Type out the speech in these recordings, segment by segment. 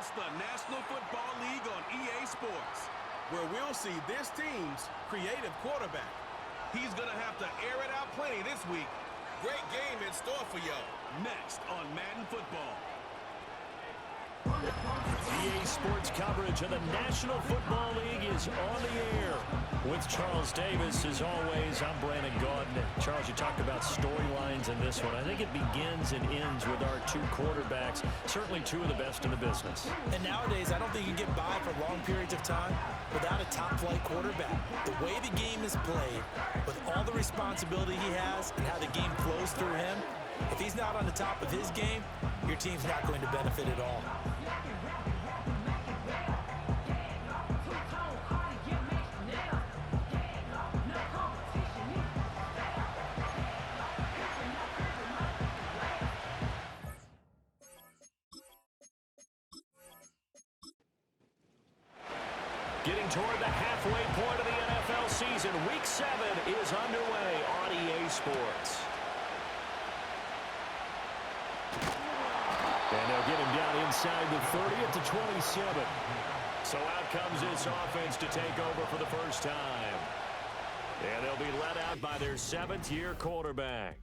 It's the National Football League on EA Sports, where we'll see this team's creative quarterback. He's going to have to air it out plenty this week. Great game in store for y'all. Next on Madden Football. EA Sports coverage of the National Football League is on the air. With Charles Davis, as always, I'm Brandon Gaudin. Charles, you talked about storylines in this one. I think it begins and ends with our two quarterbacks, certainly two of the best in the business. And nowadays, I don't think you can get by for long periods of time without a top-flight quarterback. The way the game is played, with all the responsibility he has and how the game flows through him, if he's not on the top of his game, your team's not going to benefit at all. Getting toward the halfway point of the NFL season, Week 7 is underway on EA Sports. And they'll get him down inside the 30 at the 27. So out comes this offense to take over for the first time. And they'll be led out by their seventh-year quarterback.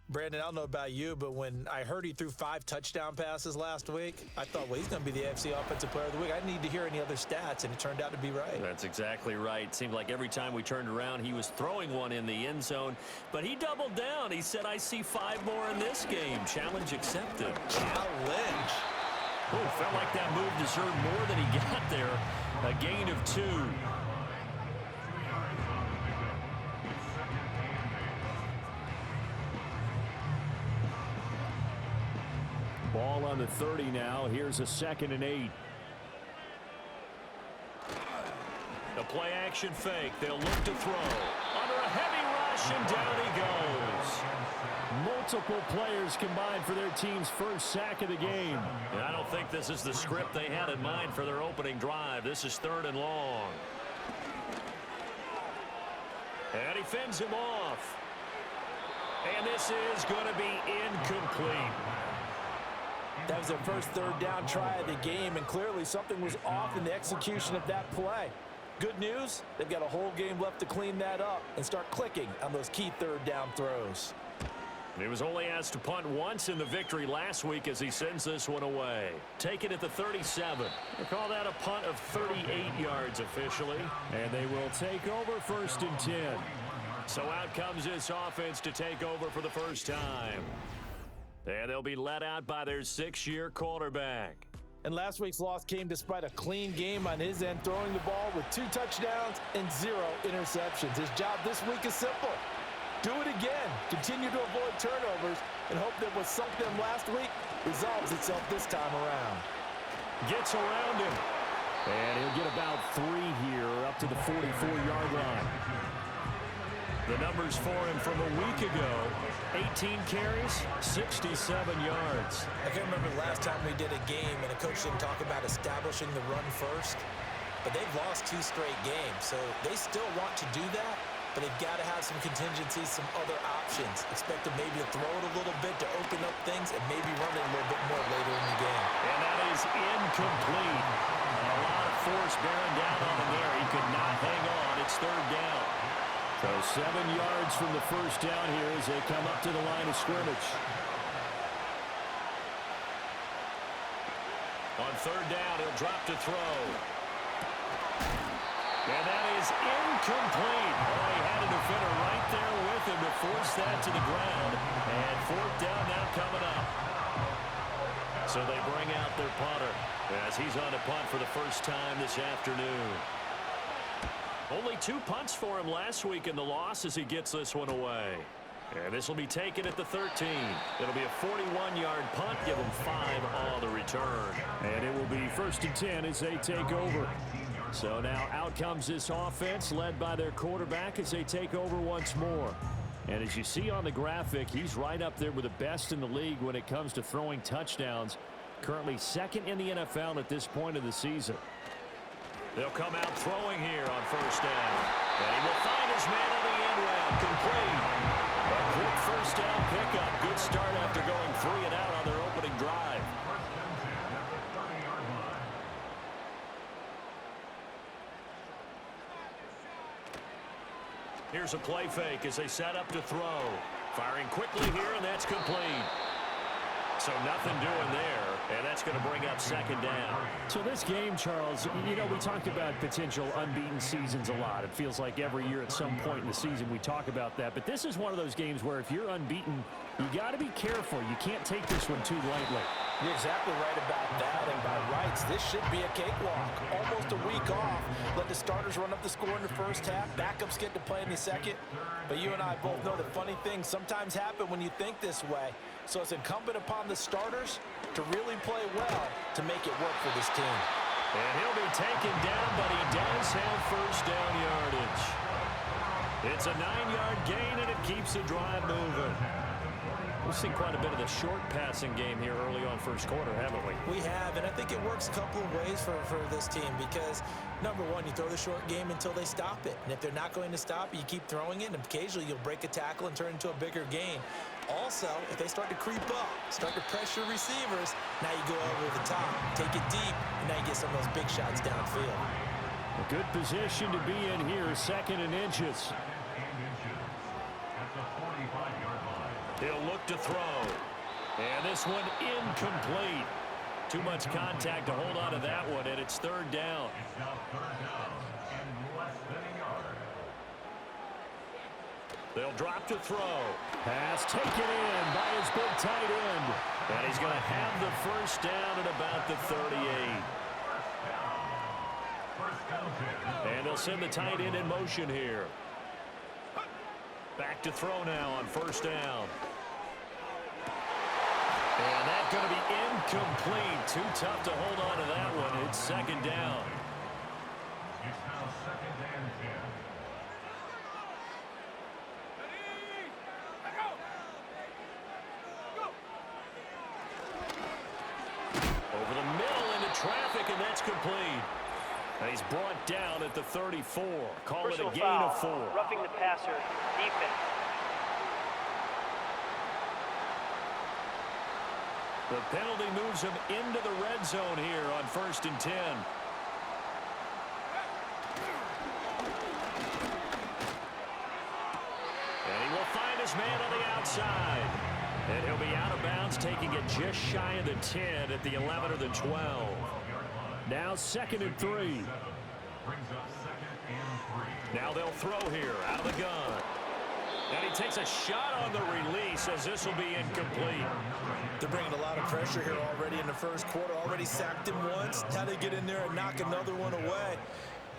Brandon, I don't know about you, but when I heard he threw 5 touchdown passes last week, I thought, well, he's going to be the AFC Offensive Player of the Week. I didn't need to hear any other stats, and it turned out to be right. That's exactly right. Seemed like every time we turned around, he was throwing one in the end zone. But he doubled down. He said, I see 5 more in this game. Challenge accepted. Challenge. Oh, felt like that move deserved more than he got there. A gain of 2. Ball on the 30 now. Here's a 2nd and 8. The play action fake. They'll look to throw. Under a heavy rush, and down he goes. Multiple players combined for their team's first sack of the game. And I don't think this is the script they had in mind for their opening drive. This is 3rd and long. And he fends him off. And this is going to be incomplete. That was their first 3rd down try of the game, and clearly something was off in the execution of that play. Good news, they've got a whole game left to clean that up and start clicking on those key 3rd down throws. He was only asked to punt once in the victory last week as he sends this one away. Take it at the 37. They call that a punt of 38 yards officially. And they will take over 1st and 10. So out comes this offense to take over for the first time. And they'll be let out by their 6th-year quarterback. And last week's loss came despite a clean game on his end, throwing the ball with 2 touchdowns and 0 interceptions. His job this week is simple. Do it again. Continue to avoid turnovers and hope that what sunk them last week resolves itself this time around. Gets around him. And he'll get about 3 here up to the 44-yard line. The numbers for him from a week ago, 18 carries, 67 yards. I can't remember the last time we did a game and a coach didn't talk about establishing the run first. But they've lost 2 straight games, so they still want to do that, but they've got to have some contingencies, some other options. Expect them maybe to throw it a little bit to open up things and maybe run it a little bit more later in the game. And that is incomplete. A lot of force bearing down on him there. He could not hang on. It's 3rd down. So 7 yards from the first down here as they come up to the line of scrimmage. On 3rd down, he'll drop to throw. And that is incomplete. Oh, he had a defender right there with him to force that to the ground. And 4th down now coming up. So they bring out their punter as he's on a punt for the first time this afternoon. Only 2 punts for him last week in the loss as he gets this one away. And this will be taken at the 13. It'll be a 41-yard punt. Give him 5 on the return. And it will be 1st and 10 as they take over. So now out comes this offense led by their quarterback as they take over once more. And as you see on the graphic, he's right up there with the best in the league when it comes to throwing touchdowns. Currently 2nd in the NFL at this point of the season. They'll come out throwing here on 1st down. And he will find his man on the end round. Complete. A quick 1st down pickup. Good start after going 3 and out on their opening drive. Here's a play fake as they set up to throw. Firing quickly here, and that's complete. So nothing doing there, and that's going to bring up second down. So this game, Charles, you know, we talked about potential unbeaten seasons a lot. It feels like every year at some point in the season we talk about that. But this is one of those games where if you're unbeaten, you got to be careful. You can't take this one too lightly. You're exactly right about that, and by rights, this should be a cakewalk. Almost a week off. Let the starters run up the score in the first half. Backups get to play in the second. But you and I both know that funny things sometimes happen when you think this way. So it's incumbent upon the starters to really play well to make it work for this team. And he'll be taken down, but he does have first down yardage. It's a 9-yard gain, and it keeps the drive moving. We've seen quite a bit of the short passing game here early on first quarter, haven't we? We have, and I think it works a couple of ways for this team because, number one, you throw the short game until they stop it. And if they're not going to stop it, you keep throwing it, and occasionally you'll break a tackle and turn it into a bigger gain. Also, if they start to creep up, start to pressure receivers, now you go over the top, take it deep, and now you get some of those big shots downfield. A good position to be in here, second and inches. He'll look to throw. And this one incomplete. Too much contact to hold on to that one, and it's third down. They'll drop to throw. Pass taken in by his big tight end. And he's going to have the first down at about the 38. And they'll send the tight end in motion here. Back to throw now on first down. And that's going to be incomplete. Too tough to hold on to that one. It's second down. It's now second and 10. Over the middle into traffic, and that's complete. And he's brought down at the 34. Call it a gain of 4. Roughing the passer, defense. The penalty moves him into the red zone here on 1st and 10. And he will find his man on the outside. And he'll be out of bounds, taking it just shy of the 10 at the 11 or the 12. Now 2nd and 3. Now they'll throw here out of the gun. And he takes a shot on the release as this will be incomplete. They're bringing a lot of pressure here already in the first quarter. Already sacked him once. Now they get in there and knock another one away.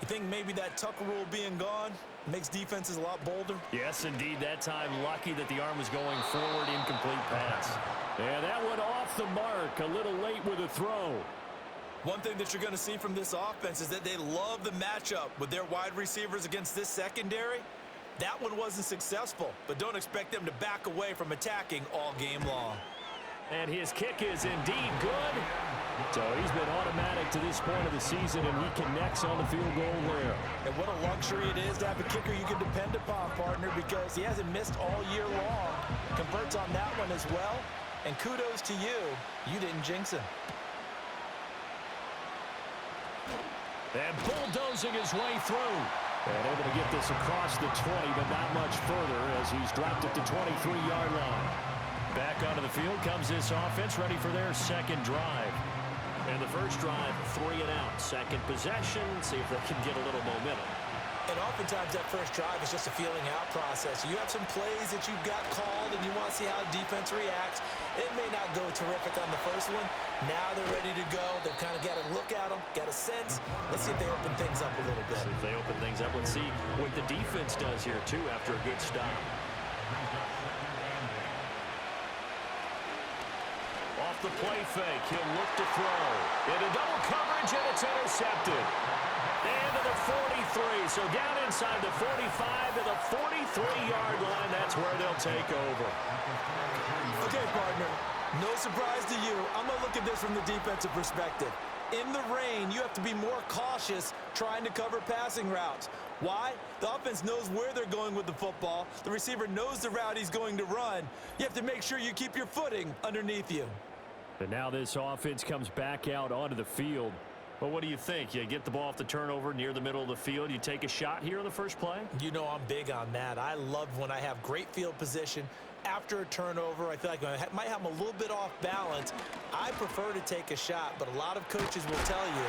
You think maybe that Tucker rule being gone makes defenses a lot bolder? Yes, indeed. That time, lucky that the arm was going forward. Incomplete pass. And that one off the mark. A little late with a throw. One thing that you're going to see from this offense is that they love the matchup with their wide receivers against this secondary. That one wasn't successful, but don't expect them to back away from attacking all game long. And his kick is indeed good. So he's been automatic to this point of the season, and he connects on the field goal there. And what a luxury it is to have a kicker you can depend upon, partner, because he hasn't missed all year long. Converts on that one as well. And kudos to you. You didn't jinx him. And bulldozing his way through. And able to get this across the 20, but not much further as he's dropped it to 23-yard line. Back onto the field comes this offense, ready for their second drive. And the first drive, 3 and out. Second possession, see if they can get a little momentum. And oftentimes that first drive is just a feeling out process. You have some plays that you've got called and you want to see how defense reacts. It may not go terrific on the first one. Now they're ready to go. They've kind of got a look at them, got a sense. Let's see if they open things up a little bit. See if they open things up. Let's see what the defense does here, too, after a good stop. Off the play fake, he'll look to throw. Into double coverage, and it's intercepted. And to the 43, so down inside the 45 to the 43-yard line. That's where they'll take over. Okay, partner, no surprise to you. I'm going to look at this from the defensive perspective. In the rain, you have to be more cautious trying to cover passing routes. Why? The offense knows where they're going with the football. The receiver knows the route he's going to run. You have to make sure you keep your footing underneath you. And now this offense comes back out onto the field. Well, what do you think? You get the ball off the turnover near the middle of the field. You take a shot here on the first play? You know I'm big on that. I love when I have great field position. After a turnover, I feel like I might have them a little bit off balance. I prefer to take a shot, but a lot of coaches will tell you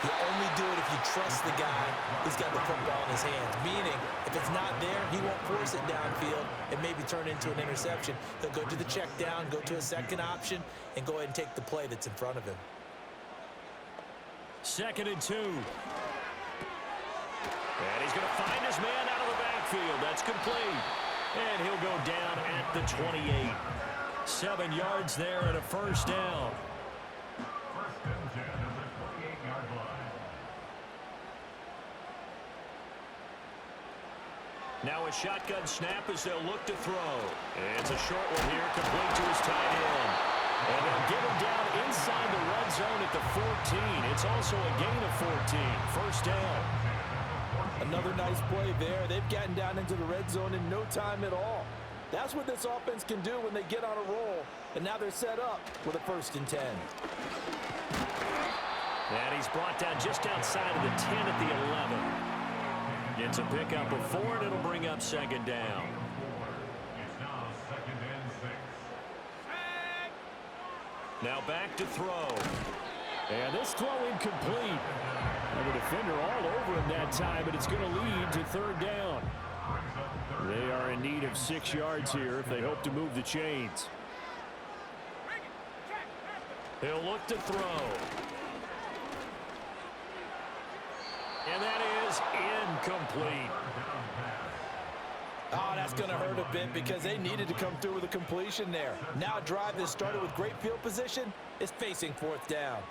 only do it if you trust the guy who's got the football in his hands. Meaning, if it's not there, he won't force it downfield and maybe turn into an interception. He'll go to the check down, go to a second option, and go ahead and take the play that's in front of him. 2nd and 2. And he's going to find his man out of the backfield. That's complete. And he'll go down at the 28. 7 yards there and a first down. First and 10 at the 28-yard line. Now a shotgun snap as they'll look to throw. It's a short one here, complete to his tight end. And they'll get him down inside the red zone at the 14. It's also a gain of 14. First down. Another nice play there. They've gotten down into the red zone in no time at all. That's what this offense can do when they get on a roll. And now they're set up with a 1st and 10. And he's brought down just outside of the 10 at the 11. Gets a pickup of 4, and it'll bring up 2nd down. It's now 2nd and 6. Now back to throw. And this throw incomplete. And the defender all over him that time, but it's going to lead to 3rd down. They are in need of 6 yards here if they hope to move the chains. He'll look to throw. And that is incomplete. Oh, that's going to hurt a bit because they needed to come through with a completion there. Now a drive that started with great field position is facing 4th down.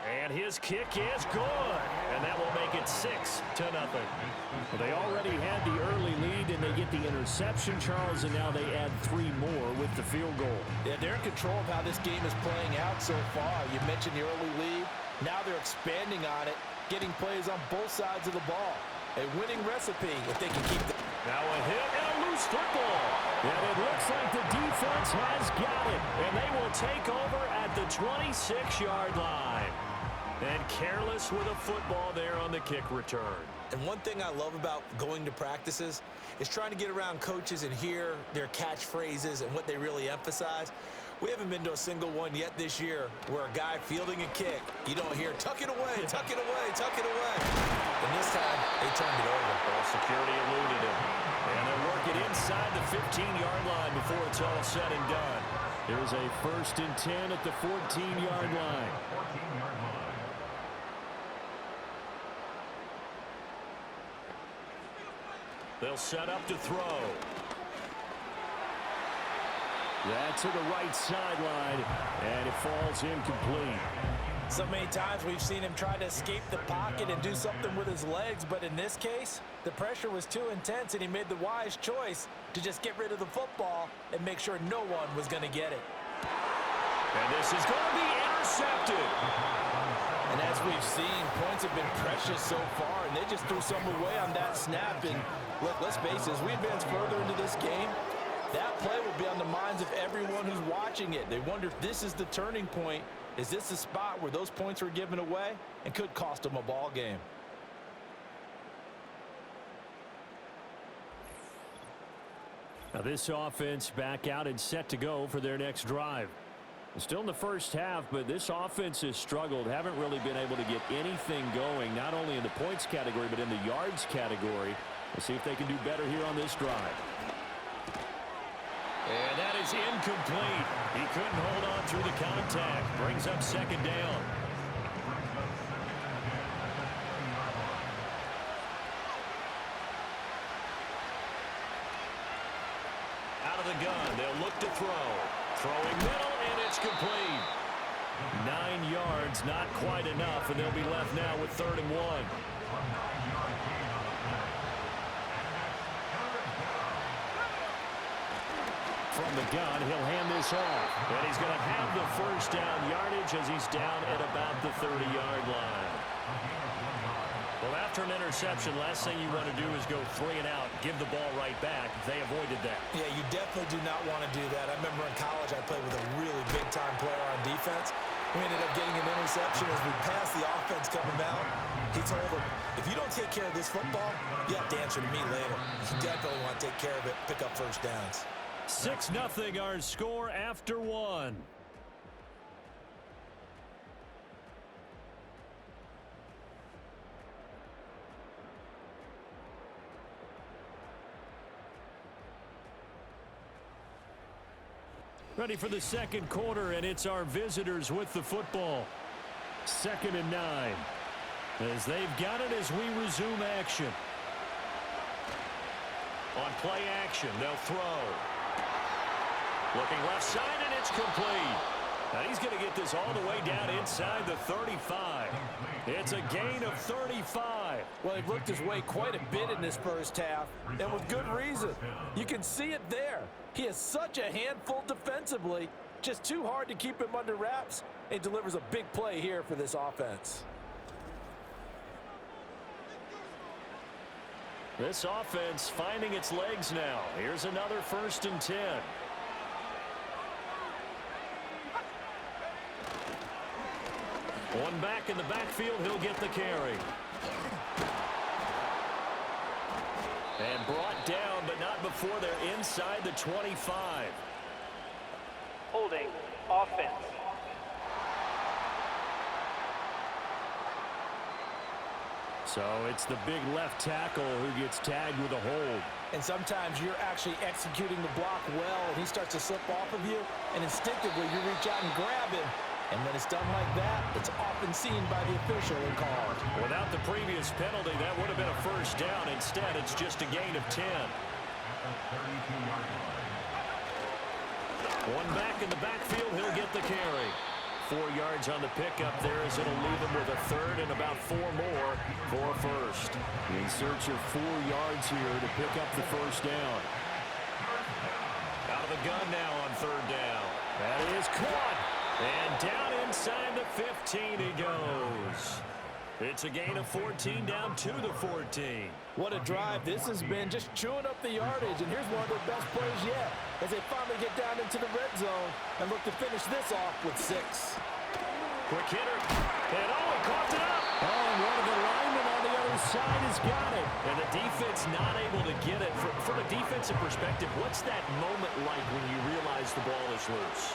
And his kick is good. And that will make it 6-0. Well, they already had the early lead, and they get the interception, Charles, and now they add 3 more with the field goal. Yeah, they're in control of how this game is playing out so far. You mentioned the early lead. Now they're expanding on it, getting plays on both sides of the ball. A winning recipe if they can keep the... Now a hit and a loose football. And it looks like the defense has got it. And they will take over at the 26-yard line. And careless with a football there on the kick return. And one thing I love about going to practices is trying to get around coaches and hear their catchphrases and what they really emphasize. We haven't been to a single one yet this year where a guy fielding a kick, you don't hear, tuck it away, tuck it away, tuck it away. And this time, they turned it over. Well, security eluded him. And they'll work it inside the 15-yard line before it's all said and done. There's a 1st and 10 at the 14-yard line. 14-yard line. They'll set up to throw. That to the right sideline, and it falls incomplete. So many times we've seen him try to escape the pocket and do something with his legs, but in this case, the pressure was too intense, and he made the wise choice to just get rid of the football and make sure no one was going to get it. And this is going to be intercepted. And as we've seen, points have been precious so far, and they just threw some away on that snap. And look, let's face it, as we advance further into this game, that play will be on the minds of everyone who's watching it. They wonder if this is the turning point. Is this the spot where those points were given away and could cost them a ball game? Now this offense back out and set to go for their next drive. Still in the first half, but this offense has struggled. Haven't really been able to get anything going, not only in the points category, but in the yards category. We'll see if they can do better here on this drive. And that is incomplete. He couldn't hold on through the contact. Brings up 2nd down. Out of the gun, they'll look to throw. Throwing middle, and it's complete. 9 yards, not quite enough, and they'll be left now with 3rd and 1. From the gun, he'll hand this off. And he's going to have the first down yardage as he's down at about the 30-yard line. Well, after after an interception, last thing you want to do is go 3 and out, give the ball right back. They avoided that. Yeah, you definitely do not want to do that. I remember in college I played with a really big-time player on defense. We ended up getting an interception as we passed the offense coming out. He told him, if you don't take care of this football, you have to answer to me later. You definitely want to take care of it, pick up first downs. 6-0 our score after 1. Ready for the second quarter, and it's our visitors with the football. 2nd and 9. As they've got it as we resume action. On play action, they'll throw. Looking left side, and it's complete. Now he's going to get this all the way down inside the 35. It's a gain of 35. Well, he worked his way quite a bit in this first half, and with good reason. You can see it there. He is such a handful defensively, just too hard to keep him under wraps, and delivers a big play here for this offense. This offense finding its legs now. Here's another 1st and 10. One back in the backfield, he'll get the carry. And brought down, but not before they're inside the 25. Holding. Offense. So it's the big left tackle who gets tagged with a hold. And sometimes you're actually executing the block well, and he starts to slip off of you, and instinctively you reach out and grab him. And when it's done like that, it's often seen by the official and called. Without the previous penalty, that would have been a first down. Instead, it's just a gain of 10. One back in the backfield, he'll get the carry. 4 yards on the pickup there as it'll leave him with a 3rd and about 4 more for a first. In search of 4 yards here to pick up the first down. Out of the gun now on 3rd down. That is caught. And down inside the 15 he goes. It's a gain of 14 down to the 14. What a drive this has been, just chewing up the yardage. And here's one of their best plays yet as they finally get down into the red zone and look to finish this off with 6. Quick hitter. And he coughed it up. Oh, and one of the linemen on the other side has got it. And the defense not able to get it. From a defensive perspective, what's that moment like when you realize the ball is loose?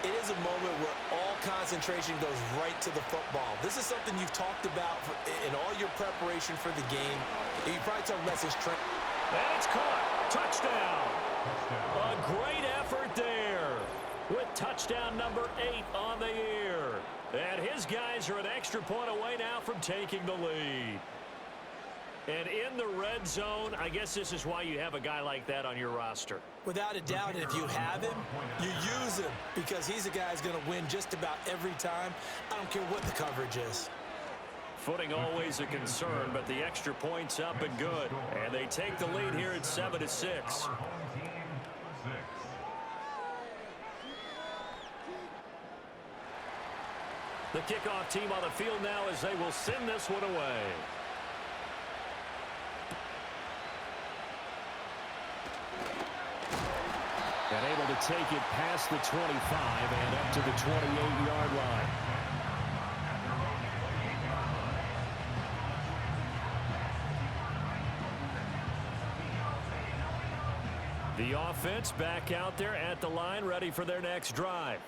It is a moment where all concentration goes right to the football. This is something you've talked about in all your preparation for the game. You probably tell lessons trained. And it's caught. Touchdown. A great effort there with touchdown number 8 on the year. And his guys are an extra point away now from taking the lead. And in the red zone, I guess this is why you have a guy like that on your roster. Without a doubt, and if you have him, you use him because he's a guy who's going to win just about every time. I don't care what the coverage is. Footing always a concern, but the extra point's up and good. And they take the lead here at 7-6. The kickoff team on the field now as they will send this one away. And able to take it past the 25 and up to the 28-yard line. The offense back out there at the line, ready for their next drive.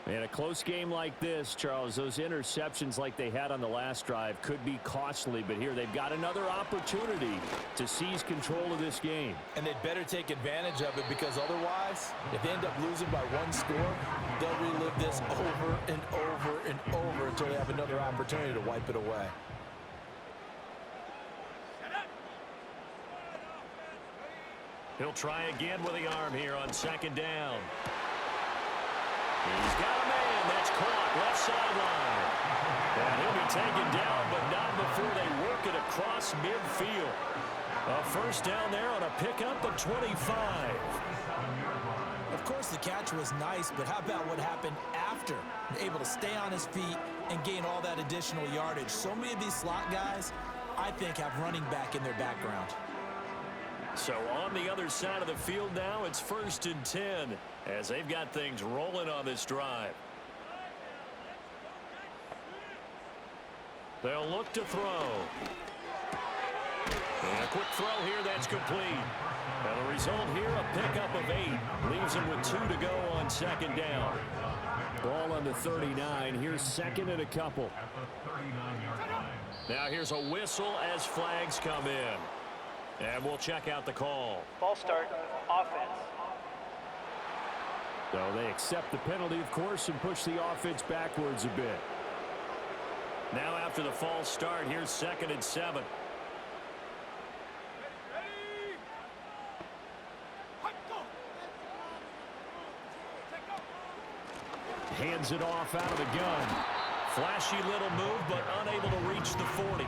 In a close game like this, Charles, those interceptions like they had on the last drive could be costly, but here they've got another opportunity to seize control of this game. And they'd better take advantage of it because otherwise, if they end up losing by 1 score, they'll relive this over and over and over until they have another opportunity to wipe it away. He'll try again with the arm here on 2nd down. He's got a man. That's caught left sideline. And he'll be taken down, but not before they work it across midfield. A first down there on a pickup of 25. Of course, the catch was nice, but how about what happened after? Able to stay on his feet and gain all that additional yardage. So many of these slot guys, I think, have running back in their background. So on the other side of the field now, it's 1st and 10 as they've got things rolling on this drive. They'll look to throw. And a quick throw here that's complete. And the result here, a pickup of 8. Leaves him with 2 to go on 2nd down. Ball on the 39. Here's 2nd and a couple. Now here's a whistle as flags come in. And we'll check out the call. Ball start, offense. So they accept the penalty, of course, and push the offense backwards a bit. Now after the false start, here's 2nd and 7. Hands it off out of the gun. Flashy little move, but unable to reach the 40.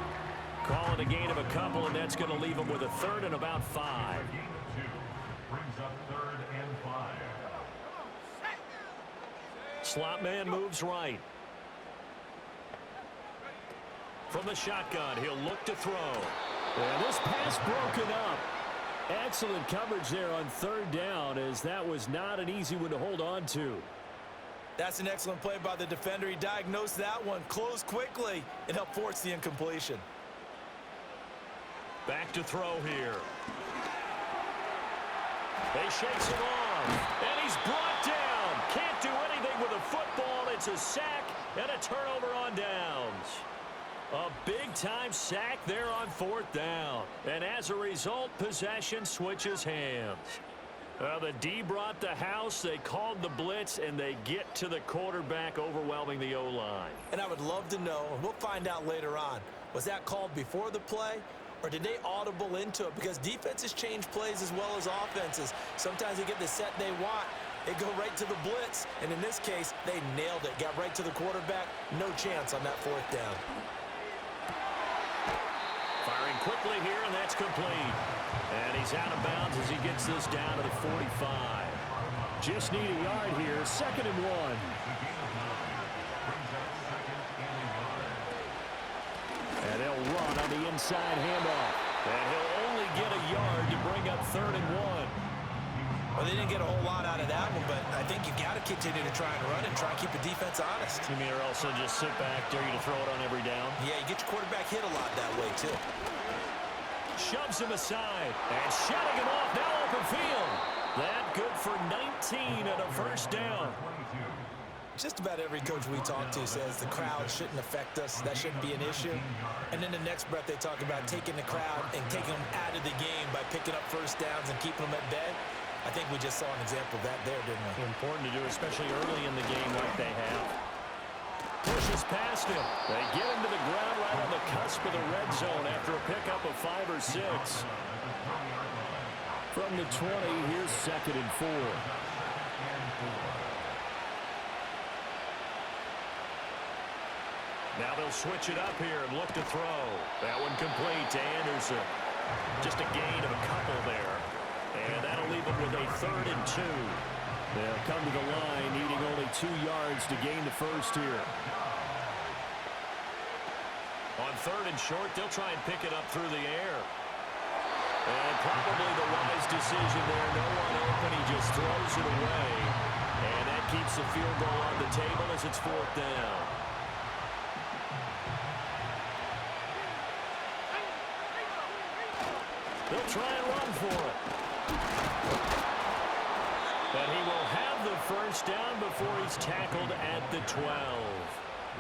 Call it a gain of a couple, and that's going to leave him with a 3rd and about 5. Brings up 3rd and 5. Slot man moves right. From the shotgun, he'll look to throw. And this pass broken up. Excellent coverage there on 3rd down, as that was not an easy one to hold on to. That's an excellent play by the defender. He diagnosed that one, closed quickly, and helped force the incompletion. Back to throw here. They shakes him off, and he's brought down. Can't do anything with a football. It's a sack and a turnover on downs. A big-time sack there on 4th down. And as a result, possession switches hands. Well, the D brought the house, they called the blitz, and they get to the quarterback, overwhelming the O-line. And I would love to know, and we'll find out later on, was that called before the play, or did they audible into it? Because defenses change plays as well as offenses. Sometimes they get the set they want. They go right to the blitz, and in this case, they nailed it. Got right to the quarterback. No chance on that 4th down. Firing quickly here, and that's complete. And he's out of bounds as he gets this down to the 45. Just need a yard here. 2nd and 1. And they'll run on the inside handoff. And he'll only get a yard to bring up 3rd and 1. Well, they didn't get a whole lot out of that one, but I think you've got to continue to try and run and try and keep the defense honest. You mean or else they'll just sit back, dare you to throw it on every down? Yeah, you get your quarterback hit a lot that way, too. Shoves him aside, and shutting him off, now open field. That good for 19 and a 1st down. Just about every coach we talk to says the crowd shouldn't affect us. That shouldn't be an issue. And then the next breath they talk about taking the crowd and taking them out of the game by picking up 1st downs and keeping them at bay. I think we just saw an example of that there, didn't we? Important to do, especially early in the game like they have. Pushes past him. They get him to the ground right on the cusp of the red zone after a pickup of 5 or 6. From the 20, here's 2nd and 4. Now they'll switch it up here and look to throw. That one complete to Anderson. Just a gain of a couple there. And that'll leave them with a 3rd and 2. They'll come to the line, needing only 2 yards to gain the 1st here. On 3rd and short, they'll try and pick it up through the air. And probably the wise decision there. No one open. He just throws it away. And that keeps the field goal on the table as it's 4th down. They'll try and run for it. But he will have the 1st down before he's tackled at the 12.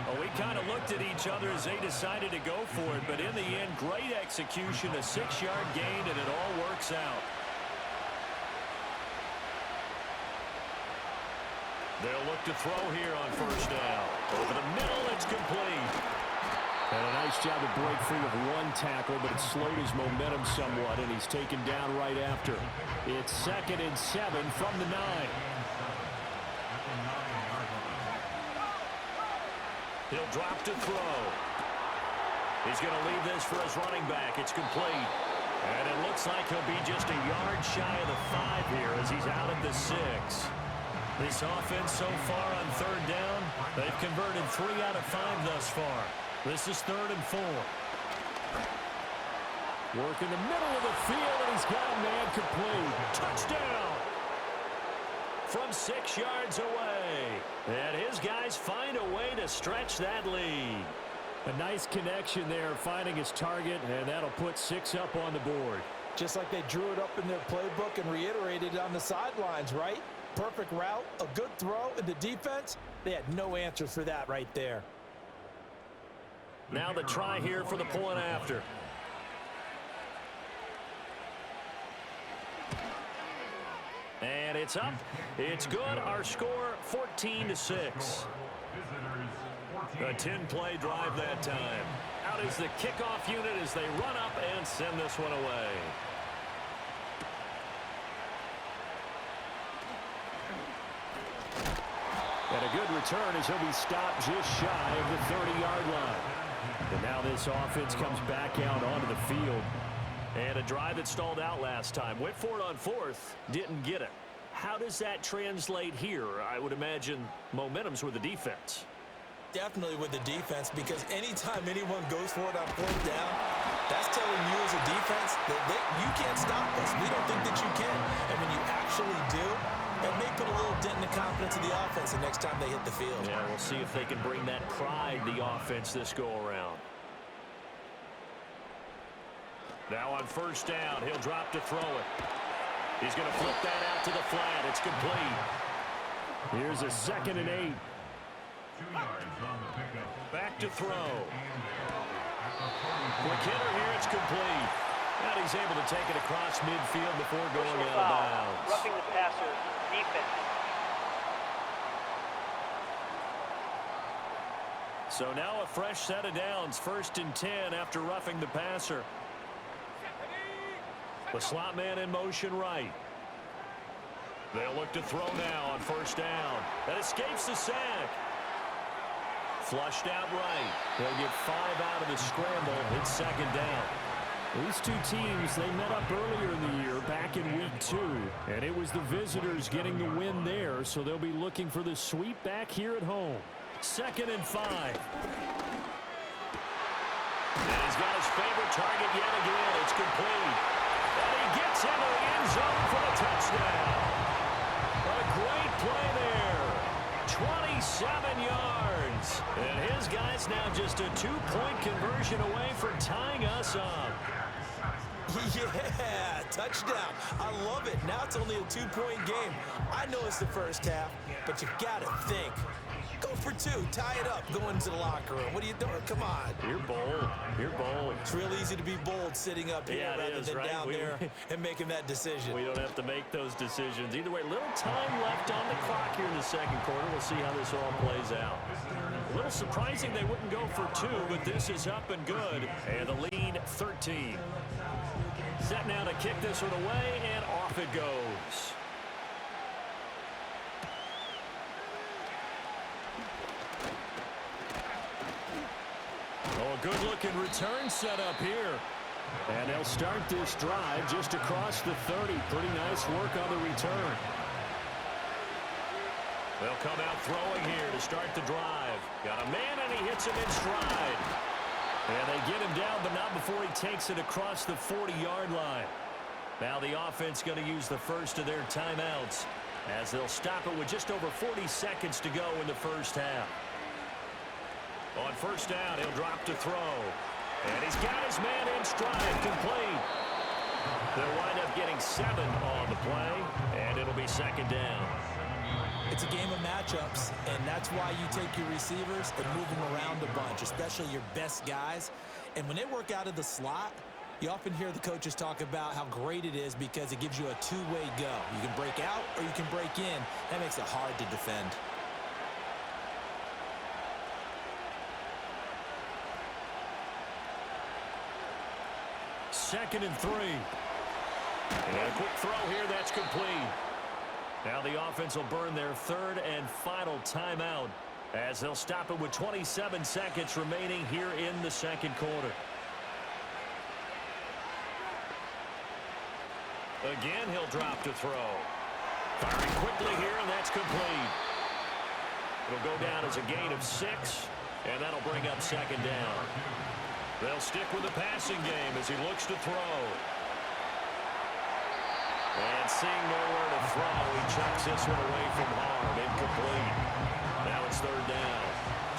Well, we kind of looked at each other as they decided to go for it, but in the end, great execution, a 6-yard gain, and it all works out. They'll look to throw here on 1st down. Over the middle, it's complete. And a nice job to break free of 1 tackle, but it slowed his momentum somewhat, and he's taken down right after. It's 2nd and 7 from the 9. He'll drop to throw. He's going to leave this for his running back. It's complete. And it looks like he'll be just a yard shy of the 5 here as he's out at the 6. This offense so far on 3rd down, they've converted 3 out of 5 thus far. This is 3rd and 4. Working the middle of the field, and he's got a man complete. Touchdown! From 6 yards away. And his guys find a way to stretch that lead. A nice connection there, finding his target, and that'll put 6 up on the board. Just like they drew it up in their playbook and reiterated it on the sidelines, right? Perfect route, a good throw, and the defense, they had no answer for that right there. Now the try here for the point after. And it's up. It's good. Our score 14-6. A 10-play drive that time. Out is the kickoff unit as they run up and send this one away. And a good return as he'll be stopped just shy of the 30-yard line. And now this offense comes back out onto the field. And a drive that stalled out last time. Went for it on 4th. Didn't get it. How does that translate here? I would imagine momentum's with the defense. Definitely with the defense, because anytime anyone goes for it on 4th down, that's telling you as a defense that you can't stop us. We don't think that you can. And when you actually do, it may put a little dent in the confidence of the offense the next time they hit the field. Yeah, we'll see if they can bring that pride, the offense, this go-around. Now on 1st down, he'll drop to throw it. He's going to flip that out to the flat. It's complete. Here's a 2nd and 8. 2 yards on the pickup. Back to throw. Quick hitter here. It's complete. And he's able to take it across midfield before going Personal out of foul. bounds. Roughing the passer. Defense. So now a fresh set of downs. 1st and 10 after roughing the passer. The slot man in motion right. They'll look to throw now on 1st down. That escapes the sack. Flushed out right. They'll get 5 out of the scramble. It's 2nd down. These two teams, they met up earlier in the year, back in week 2. And it was the visitors getting the win there, so they'll be looking for the sweep back here at home. 2nd and 5. And he's got his favorite target yet again. It's complete. And he gets into the end zone for the touchdown. A great play there. 27 yards. And his guys now just a 2-point conversion away from tying us up. Yeah, touchdown. I love it. Now it's only a 2-point game. I know it's the first half, but you got to think. Go for 2. Tie it up. Go into the locker room. What are you doing? Come on. You're bold. You're bold. It's real easy to be bold sitting up here rather than right? down there and making that decision. We don't have to make those decisions. Either way, little time left on the clock here in the 2nd quarter. We'll see how this all plays out. A little surprising they wouldn't go for 2, but this is up and good. And the lead, 13. Set now to kick this one away, and off it goes. Oh, good-looking return set up here. And they'll start this drive just across the 30. Pretty nice work on the return. They'll come out throwing here to start the drive. Got a man, and he hits him in stride. And they get him down, but not before he takes it across the 40-yard line. Now the offense going to use the first of their timeouts as they'll stop it with just over 40 seconds to go in the first half. On 1st down, he'll drop to throw. And he's got his man in stride, complete. They'll wind up getting 7 on the play, and it'll be 2nd down. It's a game of matchups, and that's why you take your receivers and move them around a bunch, especially your best guys. And when they work out of the slot, you often hear the coaches talk about how great it is because it gives you a 2-way go. You can break out or you can break in. That makes it hard to defend. Second and 3. And a quick throw here, that's complete. Now the offense will burn their 3rd and final timeout as they'll stop it with 27 seconds remaining here in the 2nd quarter. Again, he'll drop to throw. Firing quickly here, and that's complete. It'll go down as a gain of 6, and that'll bring up 2nd down. They'll stick with the passing game as he looks to throw. And seeing nowhere to throw, he chucks this one away from harm. Incomplete. Now it's third down.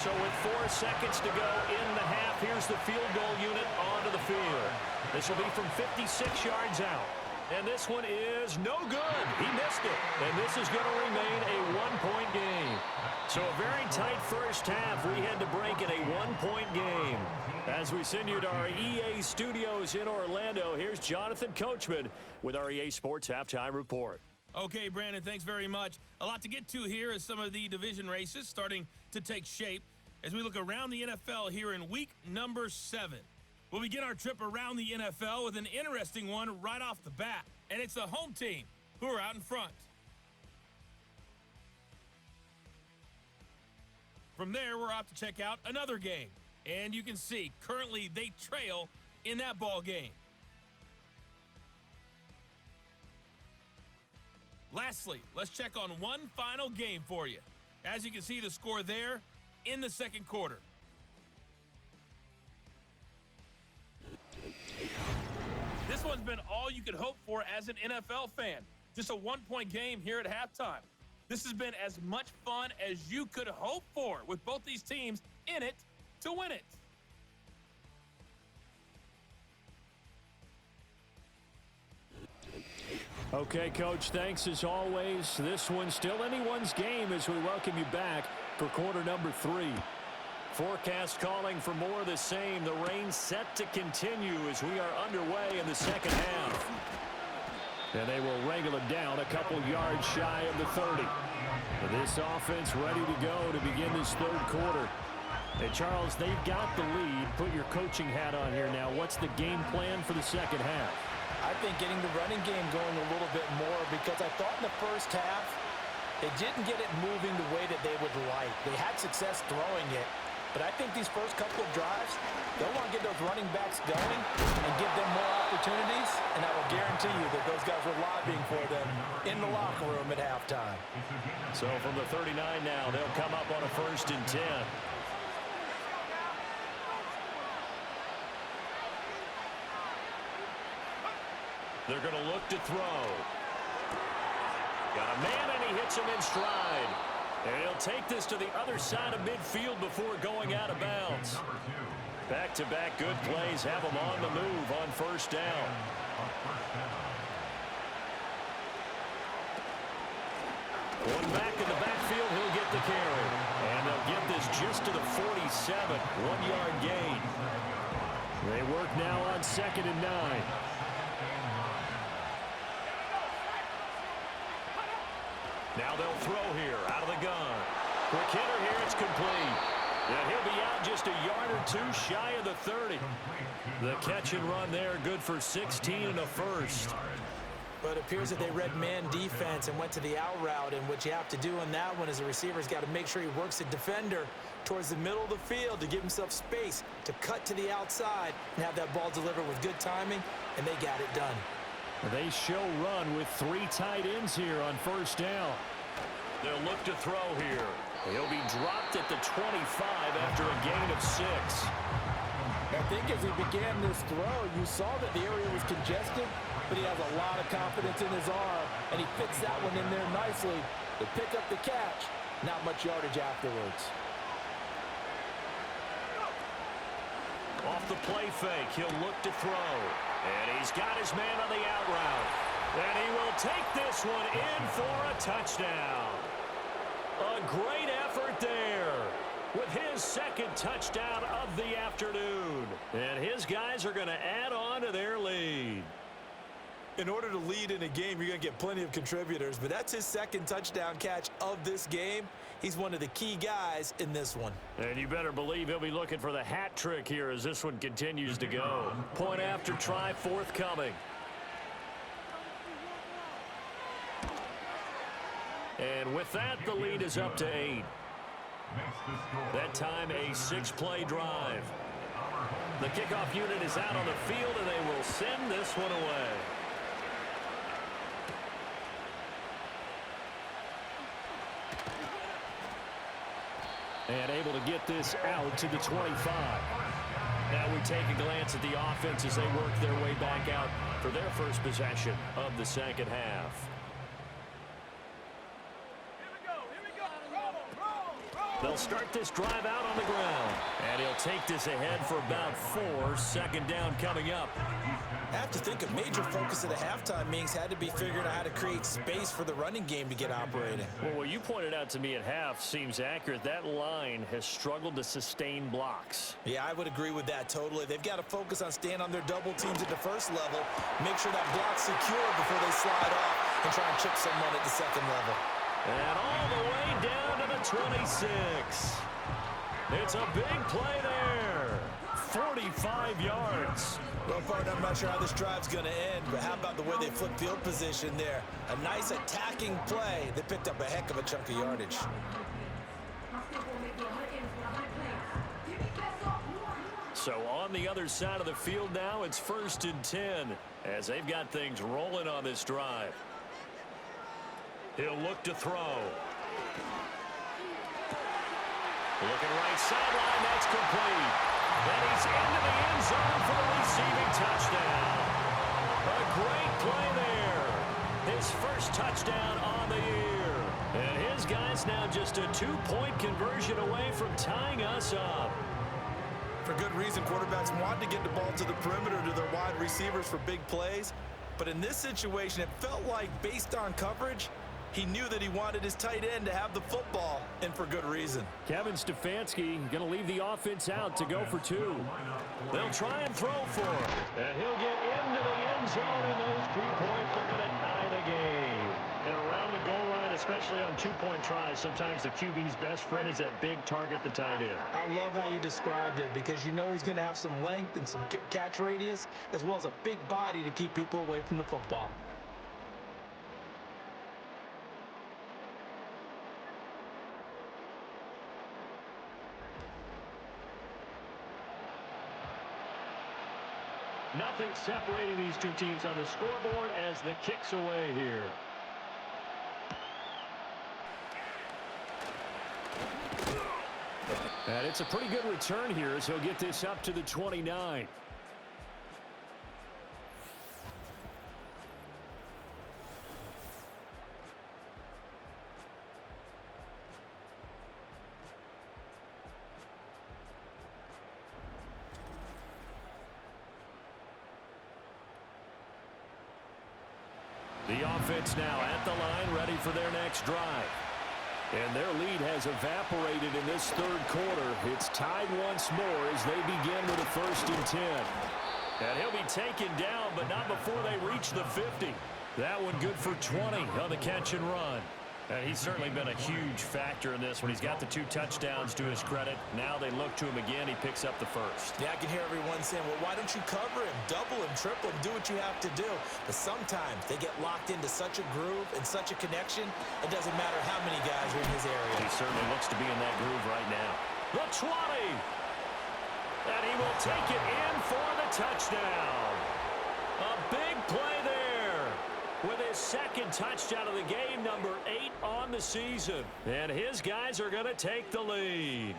So with 4 seconds to go in the half, here's the field goal unit onto the field. This will be from 56 yards out. And this one is no good. He missed it. And this is going to remain a one-point game. So a very tight first half. We had to break in a one-point game. As we send you to our EA studios in Orlando, here's Jonathan Coachman with our EA Sports Halftime Report. Okay, Brandon, thanks very much. A lot to get to here as some of the division races starting to take shape as we look around the NFL here in week number 7. We'll begin our trip around the NFL with an interesting one right off the bat, and it's the home team who are out in front. From there, we're off to check out another game, and you can see currently they trail in that ball game. Lastly, let's check on one final game for you. As you can see the score there in the second quarter. This one's been all you could hope for as an NFL fan. Just a one-point game here at halftime. This has been as much fun as you could hope for with both these teams in it to win it. Okay, Coach, thanks as always. This one's still anyone's game as we welcome you back for quarter number 3. Forecast calling for more of the same. The rain set to continue as we are underway in the second half. And they will wrangle it down a couple yards shy of the 30. This offense ready to go to begin this third quarter. Hey, Charles, they've got the lead. Put your coaching hat on here now. What's the game plan for the second half? I think getting the running game going a little bit more because I thought in the first half they didn't get it moving the way that they would like. They had success throwing it, but I think these first couple of drives, they'll want to get those running backs going and give them more opportunities, and I will guarantee you that those guys were lobbying for them in the locker room at halftime. So from the 39 now, they'll come up on a 1st and 10. They're going to look to throw. Got a man, and he hits him in stride. And he'll take this to the other side of midfield before going out of bounds. Back-to-back good plays have him on the move on 1st down. One back in the backfield, he'll get the carry. And they'll get this just to the 47, 1-yard gain. They work now on 2nd and 9. Now they'll throw here out of the gun. Quick hitter here, it's complete. And he'll be out just a yard or 2 shy of the 30. The catch and run there, good for 16 and a 1st. But it appears that they read man defense and went to the out route, and what you have to do on that one is the receiver's got to make sure he works the defender towards the middle of the field to give himself space to cut to the outside and have that ball delivered with good timing, and they got it done. They show run with 3 tight ends here on 1st down. They'll look to throw here. He'll be dropped at the 25 after a gain of 6. I think as he began this throw, you saw that the area was congested, but he has a lot of confidence in his arm, and he fits that one in there nicely to pick up the catch. Not much yardage afterwards. Off the play fake, he'll look to throw. And he's got his man on the out route. And he will take this one in for a touchdown. A great effort there with his 2nd touchdown of the afternoon. And his guys are going to add on to their lead. In order to lead in a game, you're going to get plenty of contributors, but that's his 2nd touchdown catch of this game. He's one of the key guys in this one. And you better believe he'll be looking for the hat trick here as this one continues to go. Point after try forthcoming. And with that, the lead is up to 8. That time a 6-play drive. The kickoff unit is out on the field, and they will send this one away. And able to get this out to the 25. Now we take a glance at the offense as they work their way back out for their first possession of the second half. They'll start this drive out on the ground. And he'll take this ahead for about 4. Second down coming up. I have to think a major focus of the halftime meetings had to be figuring out how to create space for the running game to get operating. Well, what you pointed out to me at half seems accurate. That line has struggled to sustain blocks. Yeah, I would agree with that totally. They've got to focus on staying on their double teams at the first level, make sure that block's secure before they slide off and try and chip someone at the second level. And all the way down to the 26. It's a big play there. 45 yards. Well, partner, I'm not sure how this drive's going to end, but how about the way they flip field position there? A nice attacking play. They picked up a heck of a chunk of yardage. So on the other side of the field now, it's 1st and 10 as they've got things rolling on this drive. He'll look to throw. Looking right sideline, that's complete. And he's into the end zone for the receiving touchdown. A great play there. His first touchdown on the year. And his guy's now just a 2-point conversion away from tying us up. For good reason, quarterbacks want to get the ball to the perimeter to their wide receivers for big plays. But in this situation, it felt like based on coverage, he knew that he wanted his tight end to have the football, and for good reason. Kevin Stefanski going to leave the offense out to go for 2. They'll try and throw for him. And he'll get into the end zone, and those 3 points are going to tie the game. And around the goal line, especially on 2-point tries, sometimes the QB's best friend is that big target, the tight end. I love how you described it because you know he's going to have some length and some catch radius as well as a big body to keep people away from the football. Nothing separating these two teams on the scoreboard as the kick's away here. And it's a pretty good return here as he'll get this up to the 29. The offense now at the line, ready for their next drive. And their lead has evaporated in this third quarter. It's tied once more as they begin with a 1st and 10. And he'll be taken down, but not before they reach the 50. That one good for 20 on the catch and run. And he's certainly been a huge factor in this when he's got the 2 touchdowns to his credit. Now they look to him again. He picks up the first. Yeah, I can hear everyone saying, well, why don't you cover him, double him, triple him, do what you have to do. But sometimes they get locked into such a groove and such a connection, it doesn't matter how many guys are in his area. He certainly looks to be in that groove right now. The 20. And he will take it in for the touchdown. A big play there. With his second touchdown of the game, number 8 on the season. And his guys are going to take the lead.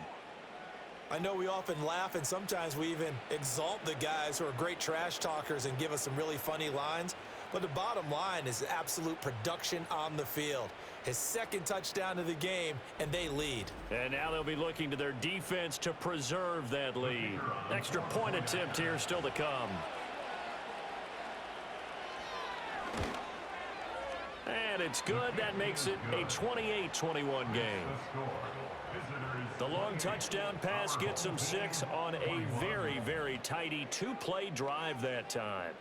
I know we often laugh and sometimes we even exalt the guys who are great trash talkers and give us some really funny lines. But the bottom line is absolute production on the field. His second touchdown of the game, and they lead. And now they'll be looking to their defense to preserve that lead. Extra point attempt here still to come. And it's good. That makes it a 28-21 game. The long touchdown pass gets them 6 on a very, very tidy 2-play drive that time.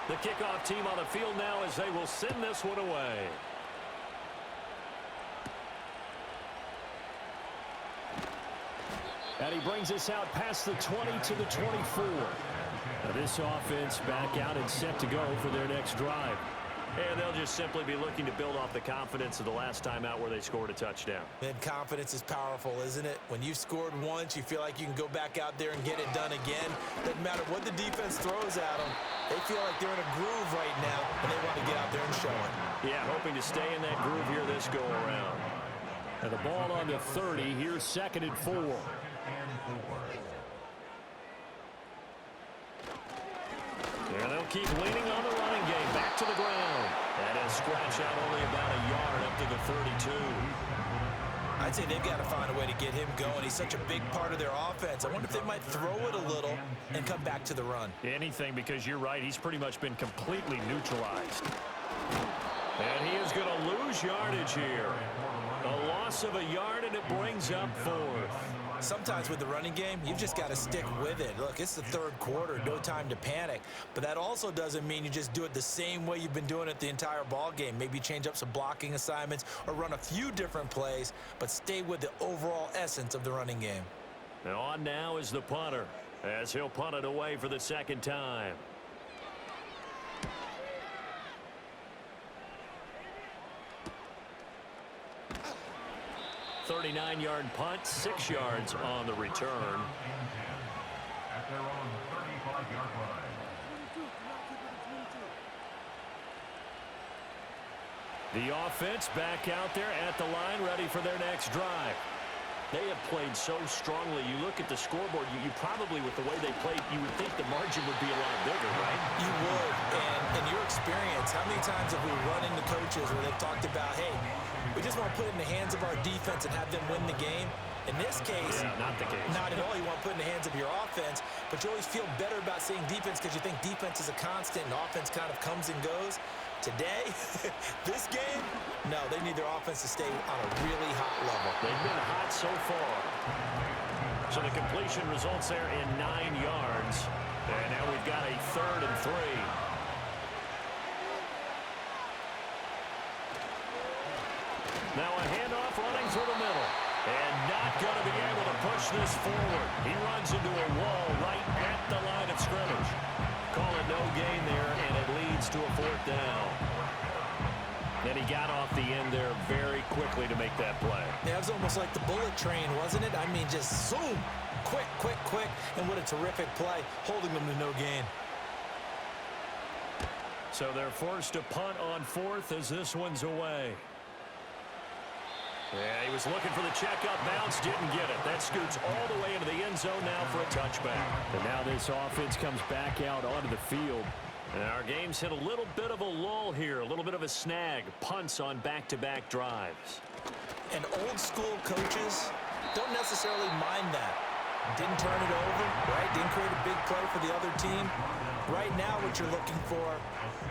The kickoff team on the field now as they will send this one away. And he brings us out past the 20 to the 24. Now this offense back out and set to go for their next drive. And they'll just simply be looking to build off the confidence of the last time out where they scored a touchdown. Man, confidence is powerful, isn't it? When you've scored once, you feel like you can go back out there and get it done again. Doesn't matter what the defense throws at them. They feel like they're in a groove right now, and they want to get out there and show it. Yeah, hoping to stay in that groove here this go-around. And the ball on the 30. Here's 2nd and 4. keep leaning on the running game. Back to the ground. And he'll scratch out only about a yard up to the 32. I'd say they've got to find a way to get him going. He's such a big part of their offense. I wonder if they might throw it a little and come back to the run. Anything, because you're right. He's pretty much been completely neutralized. And he is going to lose yardage here. A loss of a yard, and it brings up 4th. Sometimes with the running game, you've just got to stick with it. Look, it's the 3rd quarter, no time to panic. But that also doesn't mean you just do it the same way you've been doing it the entire ball game. Maybe change up some blocking assignments or run a few different plays, but stay with the overall essence of the running game. And on now is the punter, as he'll punt it away for the 2nd time. $39-yard punt, 6 yards on the return. At their own 35-yard line. The offense back out there at the line, ready for their next drive. They have played so strongly. You look at the scoreboard, you probably, with the way they played, you would think the margin would be a lot bigger, right? You would. And in your experience, how many times have we run into coaches where they've talked about, hey, we just want to put it in the hands of our defense and have them win the game? In this case, not the case. Not at all. You want to put it in the hands of your offense, but you always feel better about saying defense because you think defense is a constant and offense kind of comes and goes. Today, this game, no, they need their offense to stay on a really hot level. They've been hot so far. So the completion results there in 9 yards. And now we've got a 3rd and 3. Now a handoff running through the middle. And not going to be able to push this forward. He runs into a wall right at the line of scrimmage. Call it no gain there, and it leads to a 4th down. And he got off the end there very quickly to make that play. Yeah, it was almost like the bullet train, wasn't it? I mean, just zoom. Quick, quick, quick. And what a terrific play, holding them to no gain. So they're forced to punt on 4th as this one's away. Yeah, he was looking for the checkup bounce, didn't get it. That scoots all the way into the end zone now for a touchback. And now this offense comes back out onto the field. And our game's hit a little bit of a lull here, a little bit of a snag. Punts on back-to-back drives. And old school coaches don't necessarily mind that. Didn't turn it over, right? Didn't create a big play for the other team. Right now what you're looking for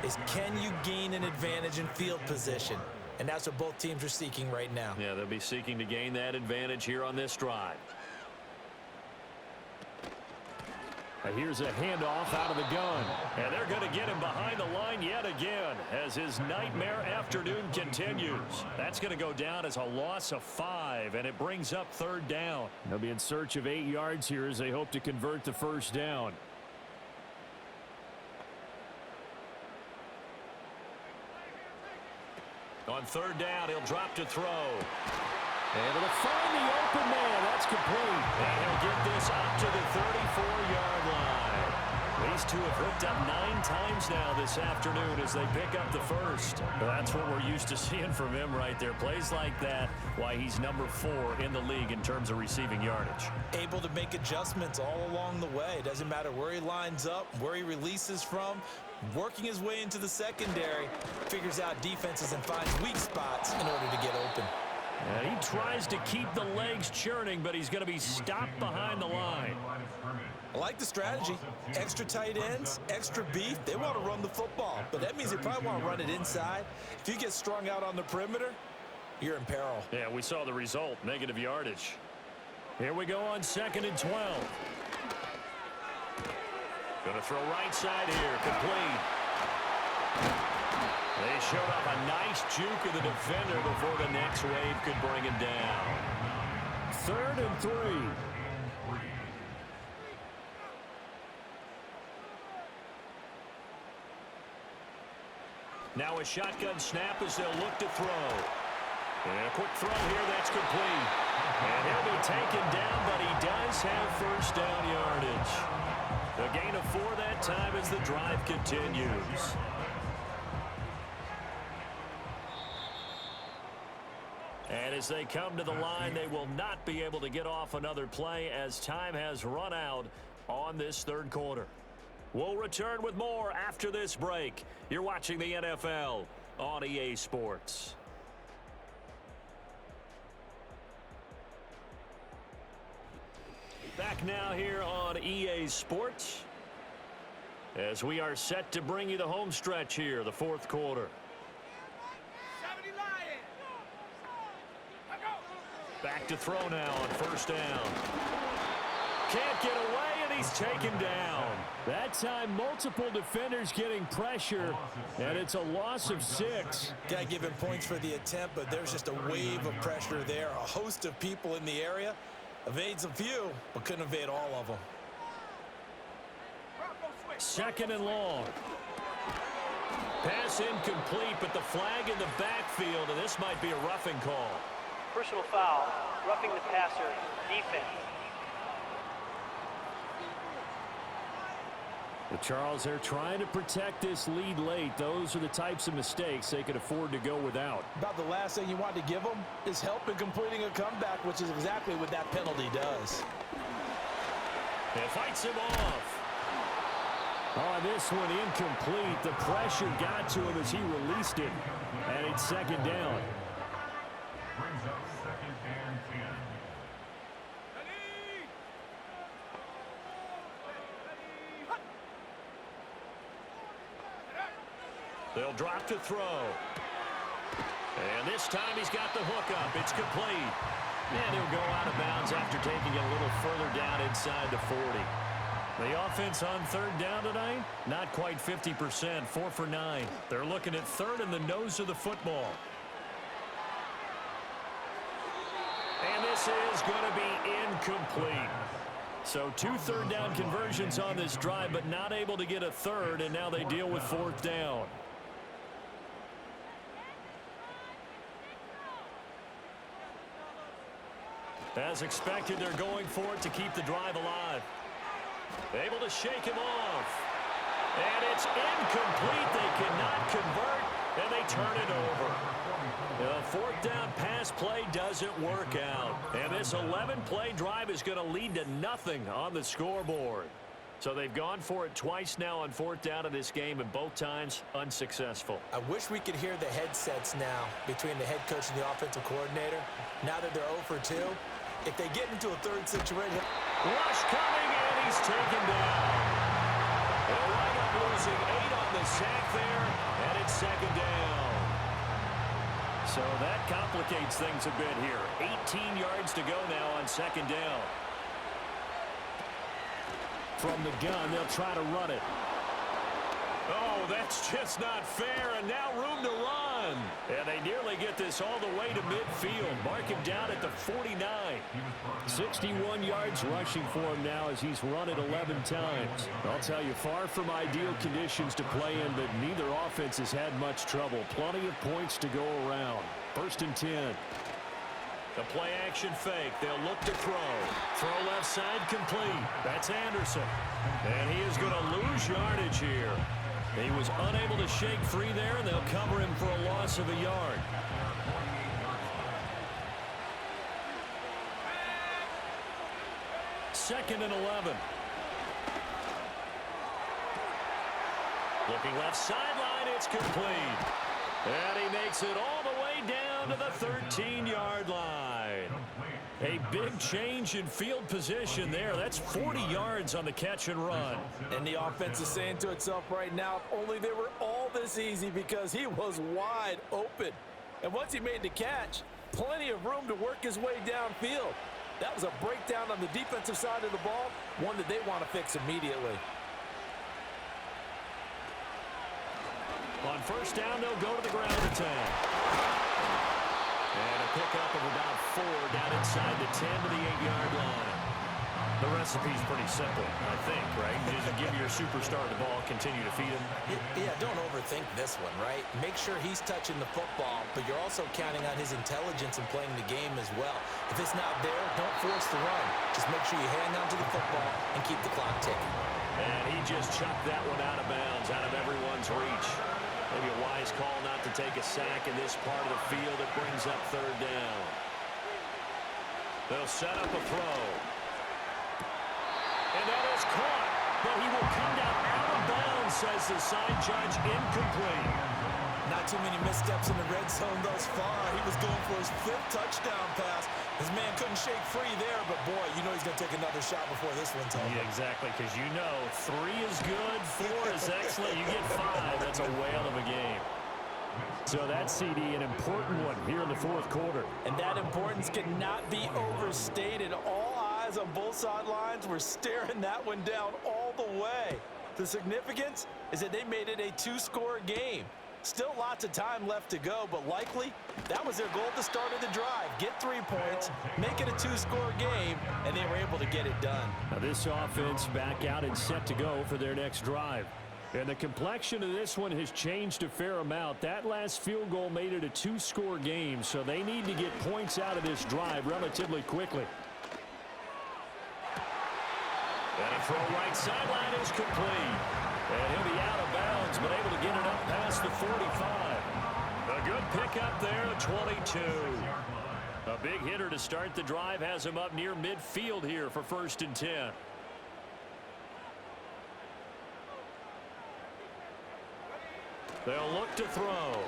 is, can you gain an advantage in field position? And that's what both teams are seeking right now. Yeah, they'll be seeking to gain that advantage here on this drive. Here's a handoff out of the gun. And they're going to get him behind the line yet again as his nightmare afternoon continues. That's going to go down as a loss of 5, and it brings up 3rd down. They'll be in search of 8 yards here as they hope to convert the 1st down. On 3rd down, he'll drop to throw. Able to find the open man. That's complete. And he'll get this up to the 34-yard line. These two have hooked up 9 times now this afternoon as they pick up the 1st. That's what we're used to seeing from him right there. Plays like that, why he's number 4 in the league in terms of receiving yardage. Able to make adjustments all along the way. Doesn't matter where he lines up, where he releases from. Working his way into the secondary, figures out defenses and finds weak spots in order to get open. And he tries to keep the legs churning, but he's going to be stopped behind the line. I like the strategy. Extra tight ends, extra beef. They want to run the football, but that means they probably want to run it inside. If you get strung out on the perimeter, you're in peril. Yeah, we saw the result, negative yardage. Here we go on 2nd and 12. Going to throw right side here, complete. They showed off a nice juke of the defender before the next wave could bring him down. 3rd and 3. Now a shotgun snap as they'll look to throw. And a quick throw here, that's complete. And he'll be taken down, but he does have 1st down yardage. A gain of 4 that time as the drive continues. And as they come to the line, they will not be able to get off another play as time has run out on this 3rd quarter. We'll return with more after this break. You're watching the NFL on EA Sports. Back now here on EA Sports as we are set to bring you the home stretch here, the fourth quarter. Back to throw now on first down. Can't get away, and he's taken down. That time, multiple defenders getting pressure, and it's a loss of 6. Got to give him points for the attempt, but there's just a wave of pressure there. A host of people in the area. Evades a few, but couldn't evade all of them. Second and long. Pass incomplete, but the flag in the backfield, and this might be a roughing call. Personal foul, roughing the passer, defense. Well, Charles, they're trying to protect this lead late. Those are the types of mistakes they could afford to go without. About the last thing you want to give them is help in completing a comeback, which is exactly what that penalty does. It fights him off. Oh, this one incomplete. The pressure got to him as he released it. And it's second down. Brings up 2nd and 10. They'll drop to throw. And this time he's got the hook up. It's complete. And he'll go out of bounds after taking it a little further down inside the 40. The offense on third down tonight, not quite 50%, 4 for 9. They're looking at third in the nose of the football. And this is going to be incomplete. So 2 third down conversions on this drive, but not able to get a third, and now they deal with fourth down. As expected, they're going for it to keep the drive alive. Able to shake him off. And it's incomplete. They cannot convert, and they turn it over. The fourth down pass play doesn't work out. And this 11-play drive is going to lead to nothing on the scoreboard. So they've gone for it twice now on fourth down in this game, and both times unsuccessful. I wish we could hear the headsets now between the head coach and the offensive coordinator. Now that they're 0 for 2, if they get into a third situation. Rush coming, and he's taken down. They'll wind up losing 8 on the sack there, and it's second down. So that complicates things a bit here. 18 yards to go now on second down. From the gun, they'll try to run it. Oh, that's just not fair, and now room to run. And they nearly get this all the way to midfield. Mark him down at the 49. 61 yards rushing for him now as he's run it 11 times. I'll tell you, far from ideal conditions to play in, but neither offense has had much trouble. Plenty of points to go around. 1st and 10. The play action fake. They'll look to throw. Throw left side complete. That's Anderson. And he is going to lose yardage here. He was unable to shake free there, and they'll cover him for a loss of a yard. Second and 11. Looking left sideline, it's complete. And he makes it all the way down to the 13-yard line. A big change in field position there. That's 40 yards on the catch and run. And the offense is saying to itself right now, if only they were all this easy, because he was wide open. And once he made the catch, plenty of room to work his way downfield. That was a breakdown on the defensive side of the ball, one that they want to fix immediately. On first down, they'll go to the ground attack. And a pickup of about 4 down inside the 10 to the 8-yard line. The recipe's pretty simple, I think, right? Just give your superstar the ball, continue to feed him. Yeah, don't overthink this one, right? Make sure he's touching the football, but you're also counting on his intelligence in playing the game as well. If it's not there, don't force the run. Just make sure you hang on to the football and keep the clock ticking. And he just chucked that one out of bounds, out of everyone's reach. Maybe a wise call not to take a sack in this part of the field. It brings up third down. They'll set up a throw. And that is caught. but he will come down out of bounds, says the side judge, incomplete. Not too many missteps in the red zone thus far. He was going for his 5th touchdown pass. His man couldn't shake free there, but boy, you know he's going to take another shot before this one's over. Yeah, exactly, because you know 3 is good, 4 is excellent. You get 5. That's a whale of a game. So that CD, an important one here in the fourth quarter. And that importance cannot be overstated. All eyes on both sidelines were staring that one down all the way. The significance is that they made it a 2-score game. Still lots of time left to go, but likely that was their goal at the start of the drive. Get 3 points, make it a 2-score game, and they were able to get it done. Now this offense back out and set to go for their next drive. And the complexion of this one has changed a fair amount. That last field goal made it a 2-score game, so they need to get points out of this drive relatively quickly. And a throw right sideline is complete. And he'll be out of bounds, but able to get it up past the 45. A good pickup there, 22. A big hitter to start the drive has him up near midfield here for 1st and 10. They'll look to throw.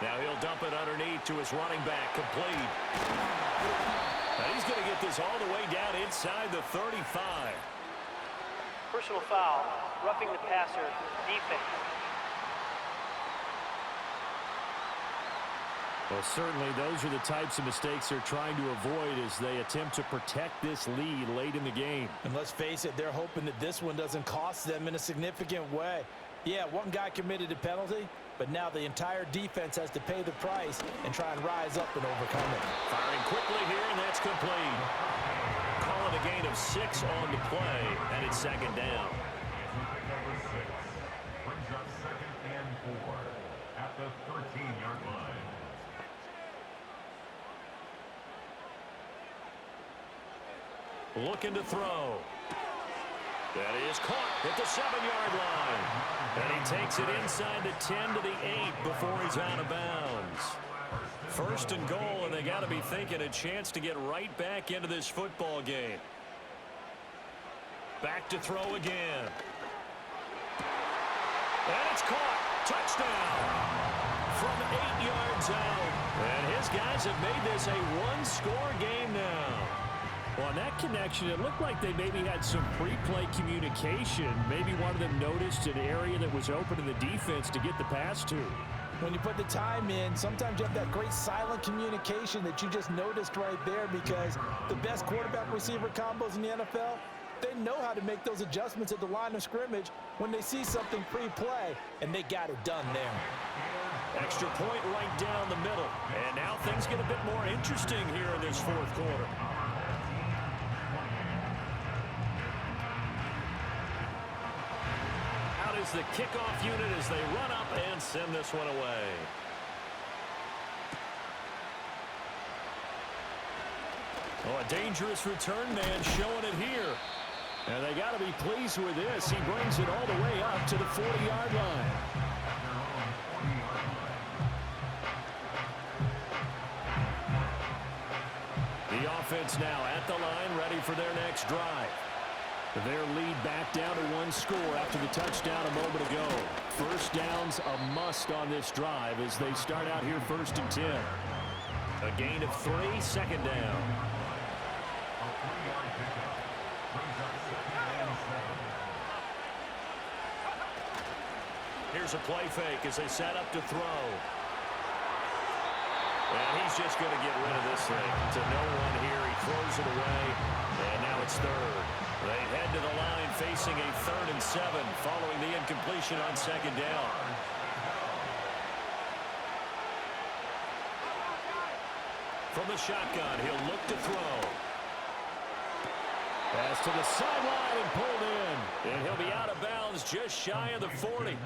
Now he'll dump it underneath to his running back, complete. Now he's going to get this all the way down inside the 35. Personal foul, roughing the passer, defense. Well, certainly those are the types of mistakes they're trying to avoid as they attempt to protect this lead late in the game. And let's face it, they're hoping that this one doesn't cost them in a significant way. Yeah, one guy committed a penalty, but now the entire defense has to pay the price and try and rise up and overcome it. Firing quickly here, and that's complete. Calling a gain of 6 on the play, and it's 2nd down. Number 6 brings up 2nd and 4 at the 13-yard line. Looking to throw. That is caught at the 7-yard line. And he takes it inside the 10 to the 8 before he's out of bounds. 1st and goal, and they got to be thinking a chance to get right back into this football game. Back to throw again. And it's caught. Touchdown. From 8 yards out. And his guys have made this a 1-score game now. Well, on that connection, it looked like they maybe had some pre-play communication. Maybe one of them noticed an area that was open in the defense to get the pass to. When you put the time in, sometimes you have that great silent communication that you just noticed right there, because the best quarterback-receiver combos in the NFL, they know how to make those adjustments at the line of scrimmage when they see something pre-play, and they got it done there. Extra point right down the middle. And now things get a bit more interesting here in this 4th quarter. Is the kickoff unit as they run up and send this one away. Oh, a dangerous return man showing it here. And they got to be pleased with this. He brings it all the way up to the 40-yard line. The offense now at the line, ready for their next drive. Their lead back down to 1 score after the touchdown a moment ago. 1st down's a must on this drive as they start out here 1st and 10. A gain of 3, 2nd down. Here's a play fake as they set up to throw. And he's just going to get rid of this thing. To no one here. He throws it away. And now it's 3rd. They head to the line facing a 3rd and 7 following the incompletion on 2nd down. From the shotgun, he'll look to throw. Pass to the sideline and pulled in. And he'll be out of bounds just shy of the 40.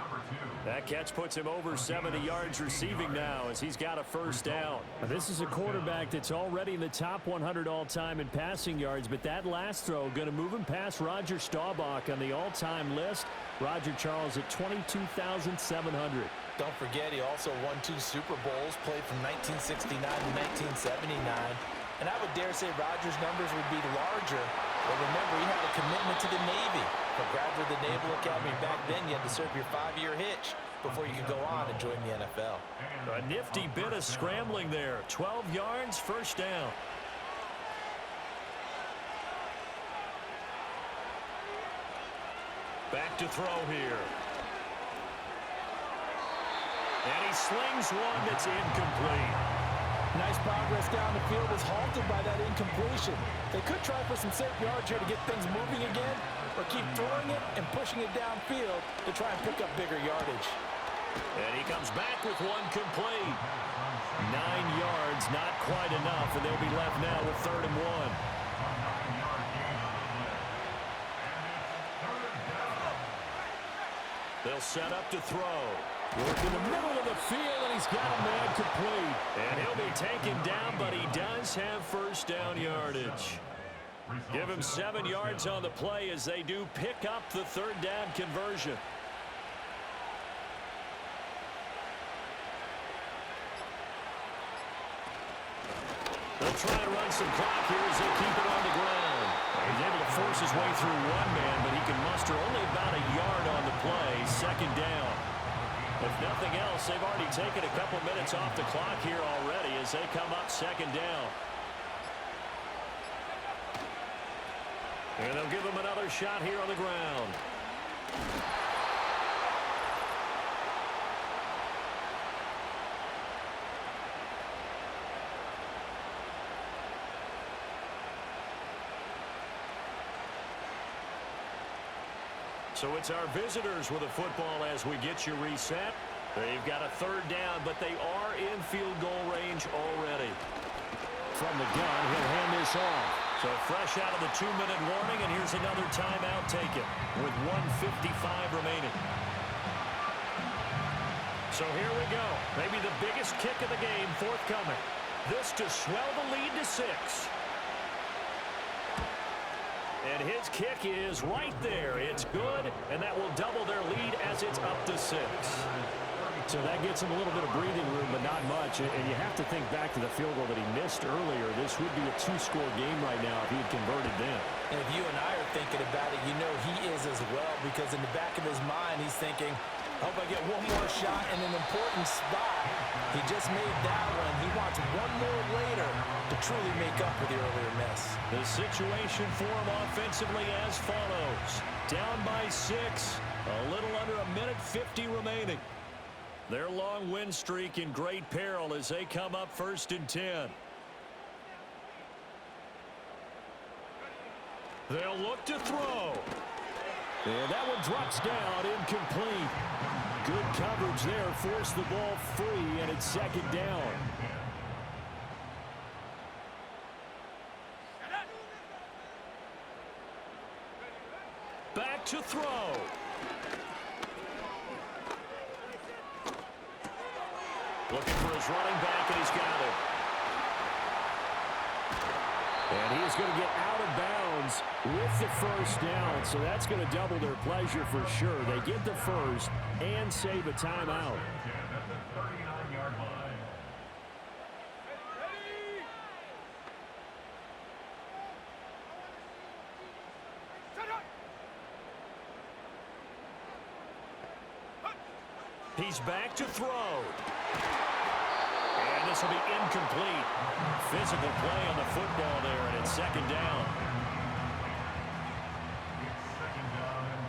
That catch puts him over 70 yards receiving now as he's got a 1st down. Now, this is a quarterback that's already in the top 100 all-time in passing yards, but that last throw going to move him past Roger Staubach on the all-time list. Roger Charles at 22,700. Don't forget, he also won 2 Super Bowls, played from 1969 to 1979. And I would dare say Rodgers' numbers would be larger. But remember, he had a commitment to the Navy. For graduate of the Naval Academy back then, you had to serve your 5-year hitch before you could go on and join the NFL. A nifty bit of scrambling there. 12 yards, first down. Back to throw here. And he slings one that's incomplete. Nice progress down the field was halted by that incompletion. They could try for some safe yards here to get things moving again, or keep throwing it and pushing it downfield to try and pick up bigger yardage. And he comes back with one complete. 9 yards, not quite enough, and they'll be left now with 3rd and 1. They'll set up to throw. Work in the middle of the field, and he's got a man complete. And he'll be taken down, but he does have first down yardage. Give him 7 yards on the play as they do pick up the 3rd down conversion. They'll try and run some clock here as they keep it on the ground. He's able to force his way through one man, but he can muster only about a yard on the play. 2nd down. If nothing else, they've already taken a couple minutes off the clock here already as they come up 2nd down. And they'll give him another shot here on the ground. So it's our visitors with a football as we get you reset. They've got a 3rd down, but they are in field goal range already. From the gun, he'll hand this off. So fresh out of the 2-minute warning, and here's another timeout taken with 1:55 remaining. So here we go. Maybe the biggest kick of the game forthcoming. This to swell the lead to 6. And his kick is right there. It's good, and that will double their lead as it's up to 6. So that gets him a little bit of breathing room, but not much. And you have to think back to the field goal that he missed earlier. This would be a 2-score game right now if he had converted then. And if you and I are thinking about it, you know he is as well, because in the back of his mind, he's thinking, I hope I get one more shot in an important spot. He just made that one. He wants one more later to truly make up for the earlier miss. The situation for him offensively as follows. Down by 6, a little under a minute 50 remaining. Their long win streak in great peril as they come up 1st and 10. They'll look to throw. And that one drops down, incomplete. Good coverage there, forced the ball free, and it's 2nd down. Back to throw. Looking for his running back, and he's got it. And he is going to get out of bounds with the 1st down, so that's going to double their pleasure for sure. They get the 1st and save a timeout. That's the 39-yard line. He's back to throw. And this will be incomplete. Physical play on the football there, and it's 2nd down. It's 2nd down and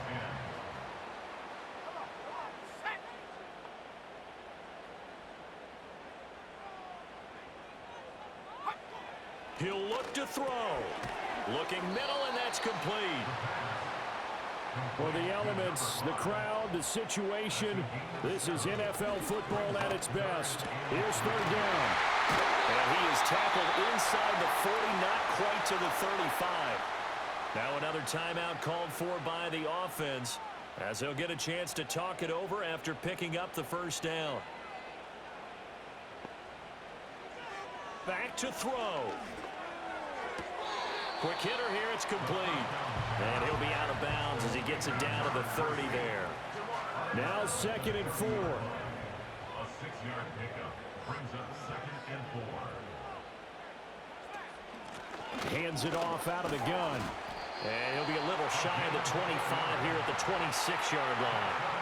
10. He'll look to throw. Looking middle, and that's complete. Well, the elements, the crowd, the situation, this is NFL football at its best. Here's 3rd down. And he is tackled inside the 40, not quite to the 35. Now another timeout called for by the offense as they'll get a chance to talk it over after picking up the 1st down. Back to throw. Quick hitter here, it's complete. And he'll be out of bounds as he gets it down to the 30 there. Now 2nd and 4. A 6-yard pickup brings up 2nd and 4. hands it off out of the gun. And he'll be a little shy of the 25 here at the 26-yard line.